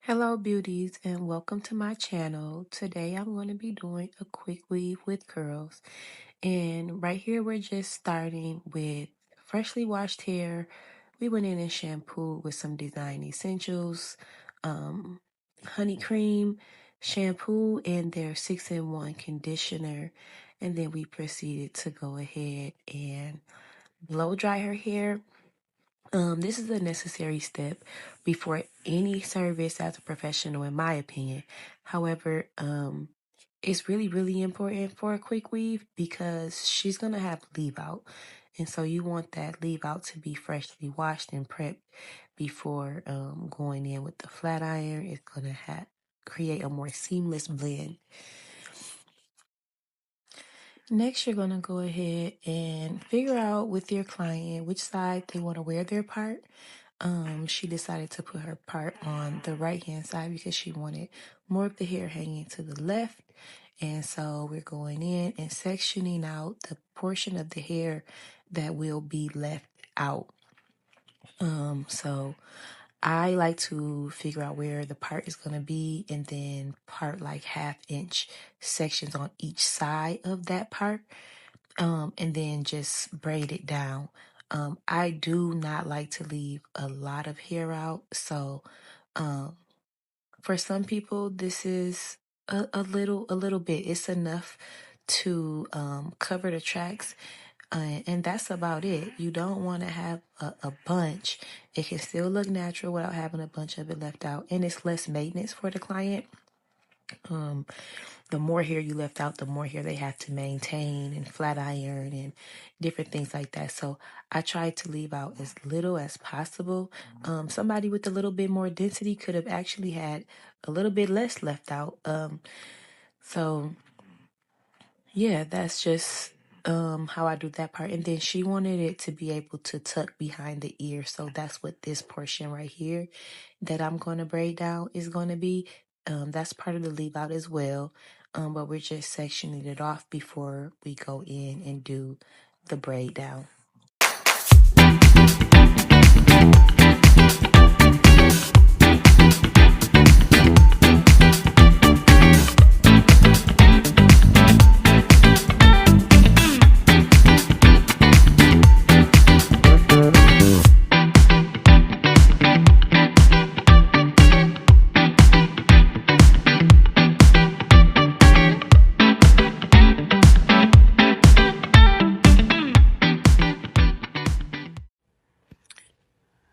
Hello beauties and welcome to my channel. Today I'm going to be doing a quick weave with curls, and right here we're just starting with freshly washed hair. We went in and shampooed with some Design Essentials, um, honey cream, shampoo, and their 6-in-1 conditioner, and then we proceeded to go ahead and blow dry her hair. This is a necessary step before any service as a professional, in my opinion. However, it's really important for a quick weave because she's gonna have leave out. And so you want that leave out to be freshly washed and prepped before going in with the flat iron. It's gonna create a more seamless blend. Next, you're going to go ahead and figure out with your client which side they want to wear their part. She decided to put her part on the right hand side because she wanted more of the hair hanging to the left. And so we're going in and sectioning out the portion of the hair that will be left out. So I like to figure out where the part is going to be and then part like 1/2 inch sections on each side of that part. And then just braid it down. I do not like to leave a lot of hair out. So, um, for some people, this is a little bit. It's enough to cover the tracks, and that's about it. You don't want to have a bunch. It can still look natural without having a bunch of it left out, and it's less maintenance for the client. Um, the more hair you left out, the more hair they have to maintain and flat iron and different things like that. So I try to leave out as little as possible. Somebody with a little bit more density could have actually had a little bit less left out. So yeah, that's just how I do that part. And then she wanted it to be able to tuck behind the ear. So that's what this portion right here that I'm going to braid down is going to be. That's part of the leave out as well. But we're just sectioning it off before we go in and do the braid down.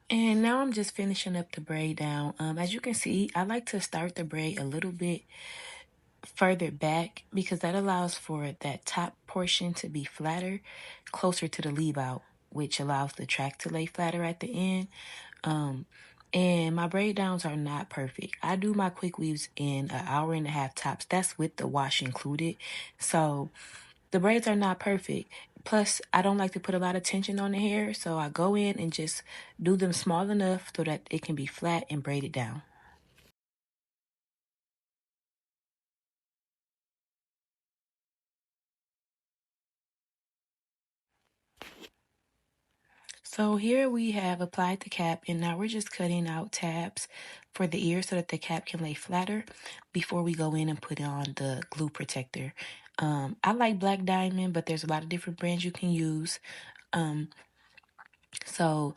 And now I'm just finishing up the braid down. As you can see, I like to start the braid a little bit further back because that allows for that top portion to be flatter, closer to the leave out, which allows the track to lay flatter at the end. And my braid downs are not perfect. I do my quick weaves in an hour and a half tops. That's with the wash included. So the braids are not perfect. Plus, I don't like to put a lot of tension on the hair, so I go in and just do them small enough so that it can be flat and braided down. So here we have applied the cap, and now we're just cutting out tabs for the ear so that the cap can lay flatter before we go in and put on the glue protector. I like Black Diamond, but there's a lot of different brands you can use. So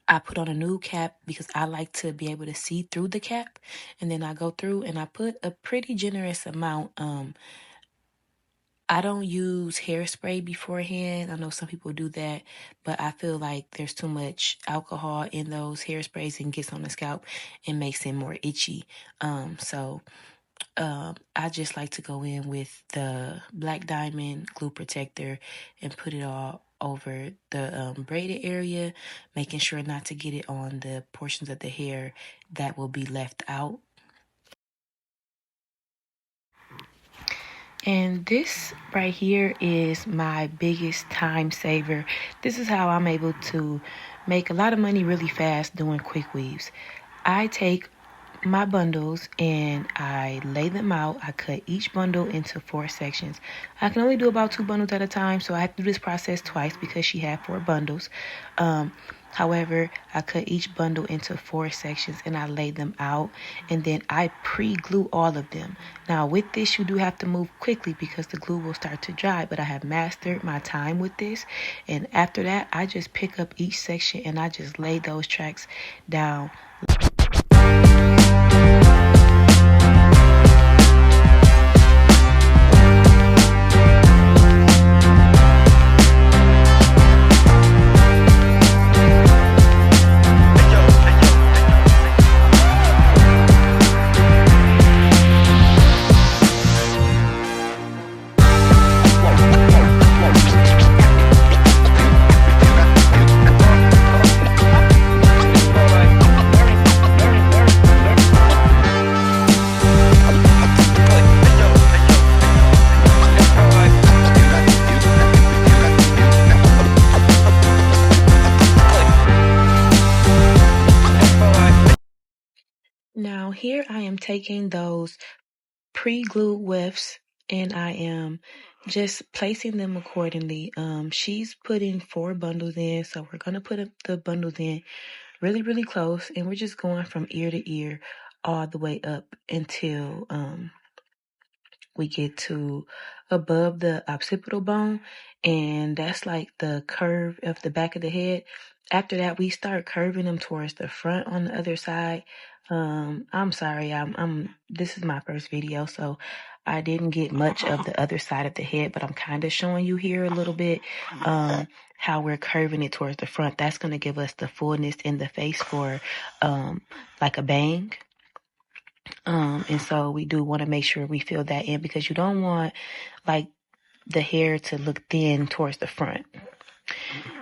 I put on a new cap because I like to be able to see through the cap, and then I go through and I put a pretty generous amount. I don't use hairspray beforehand. I know some people do that, but I feel like there's too much alcohol in those hairsprays and gets on the scalp and makes it more itchy. So I just like to go in with the Black Diamond glue protector and put it all over the braided area, making sure not to get it on the portions of the hair that will be left out. And this right here is my biggest time saver. This is how I'm able to make a lot of money really fast doing quick weaves. I take my bundles and I lay them out. I cut each bundle into 4 sections. I can only do about 2 bundles at a time, so I have to do this process twice because she had 4 bundles. However, I cut each bundle into 4 sections and I lay them out, and then I pre-glue all of them. Now with this, you do have to move quickly because the glue will start to dry, but I have mastered my time with this. And after that, I just pick up each section and I just lay those tracks down. Now here I am taking those pre-glued wefts and I am just placing them accordingly. She's putting 4 bundles in, so we're gonna put the bundles in really, really close, and we're just going from ear to ear all the way up until we get to above the occipital bone, and that's like the curve of the back of the head. After that, we start curving them towards the front on the other side. I'm sorry, this is my first video, so I didn't get much of the other side of the head, but I'm kind of showing you here a little bit how we're curving it towards the front. That's going to give us the fullness in the face for like a bang. And so we do want to make sure we fill that in because you don't want like the hair to look thin towards the front.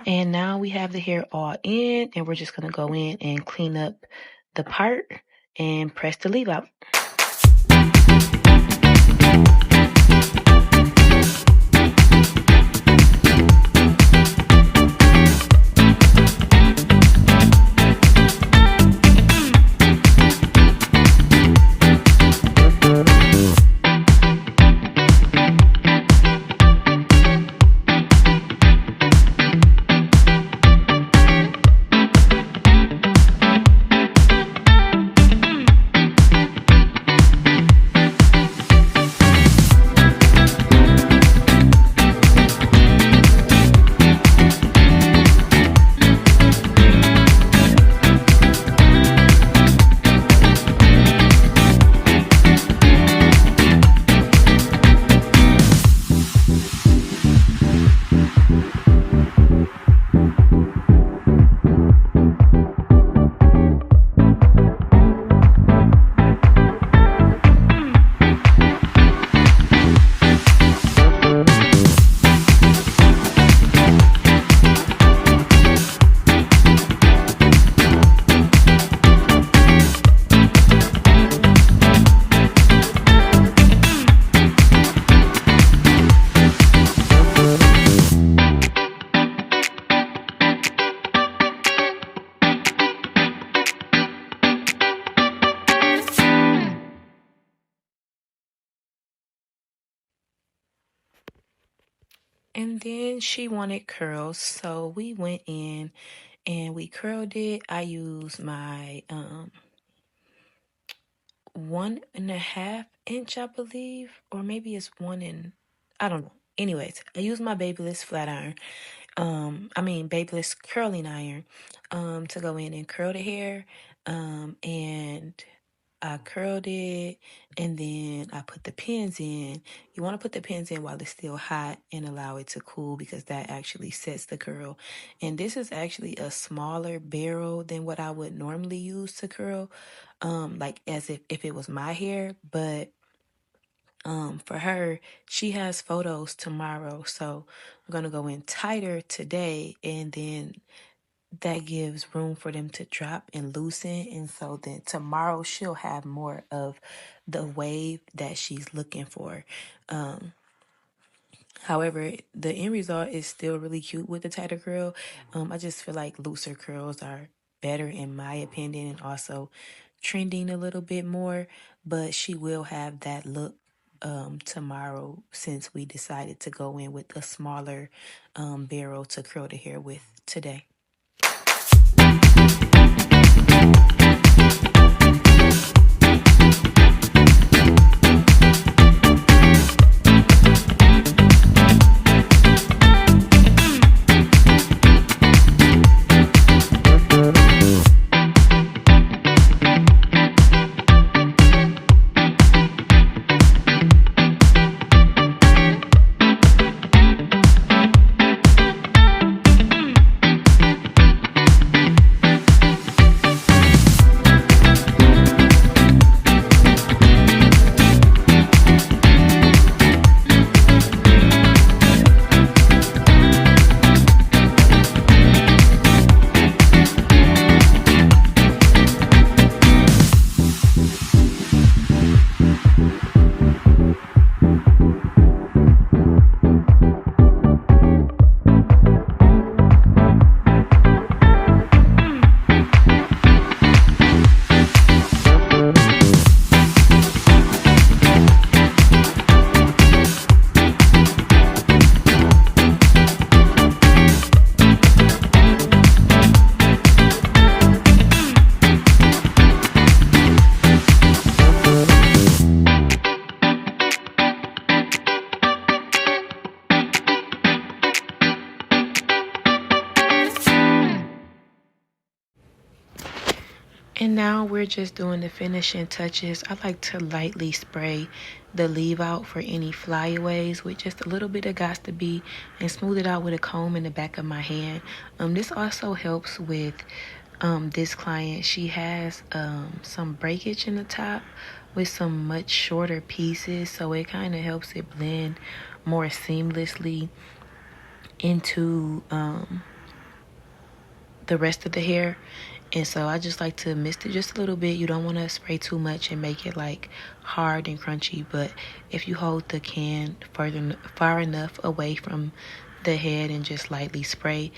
And now we have the hair all in, and we're just going to go in and clean up the part and press the leave out. And then she wanted curls, so we went in and we curled it. I used my 1.5 inch, I believe, or maybe it's I don't know. Anyways, I used my Babyliss flat iron. Babyliss curling iron, to go in and curl the hair. And I curled it, and then I put the pins in. You want to put the pins in while it's still hot and allow it to cool because that actually sets the curl. And this is actually a smaller barrel than what I would normally use to curl, like as if it was my hair. But for her, she has photos tomorrow, so I'm gonna go in tighter today, and then that gives room for them to drop and loosen. And so then tomorrow she'll have more of the wave that she's looking for. However, the end result is still really cute with the tighter curl. I just feel like looser curls are better in my opinion, and also trending a little bit more, but she will have that look tomorrow since we decided to go in with a smaller barrel to curl the hair with today. now we're just doing the finishing touches. I like to lightly spray the leave out for any flyaways with just a little bit of Got2b and smooth it out with a comb in the back of my hand. This also helps with this client. She has some breakage in the top with some much shorter pieces, so it kind of helps it blend more seamlessly into the rest of the hair. And so I just like to mist it just a little bit. You don't want to spray too much and make it like hard and crunchy, but if you hold the can far enough away from the head and just lightly spray,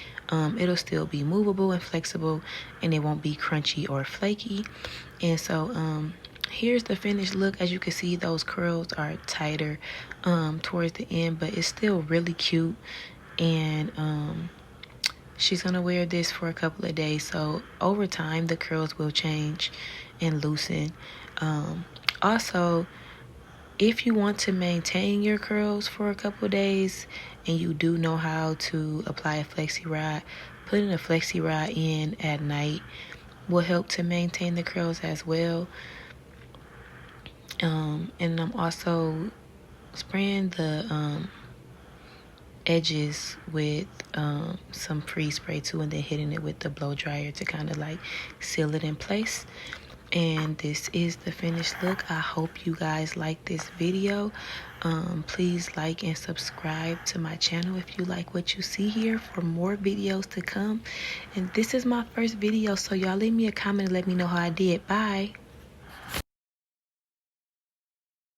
it'll still be movable and flexible, and it won't be crunchy or flaky. And so here's the finished look. As you can see, those curls are tighter towards the end, but it's still really cute. And she's going to wear this for a couple of days, so over time the curls will change and loosen. Also, if you want to maintain your curls for a couple of days and you do know how to apply a flexi rod, putting a flexi rod in at night will help to maintain the curls as well. And I'm also spraying the edges with some free spray too, and then hitting it with the blow dryer to kind of like seal it in place. And this is the finished look. I hope you guys like this video. Please like and subscribe to my channel if you like what you see here for more videos to come. And this is my first video, so y'all leave me a comment and let me know how I did. Bye.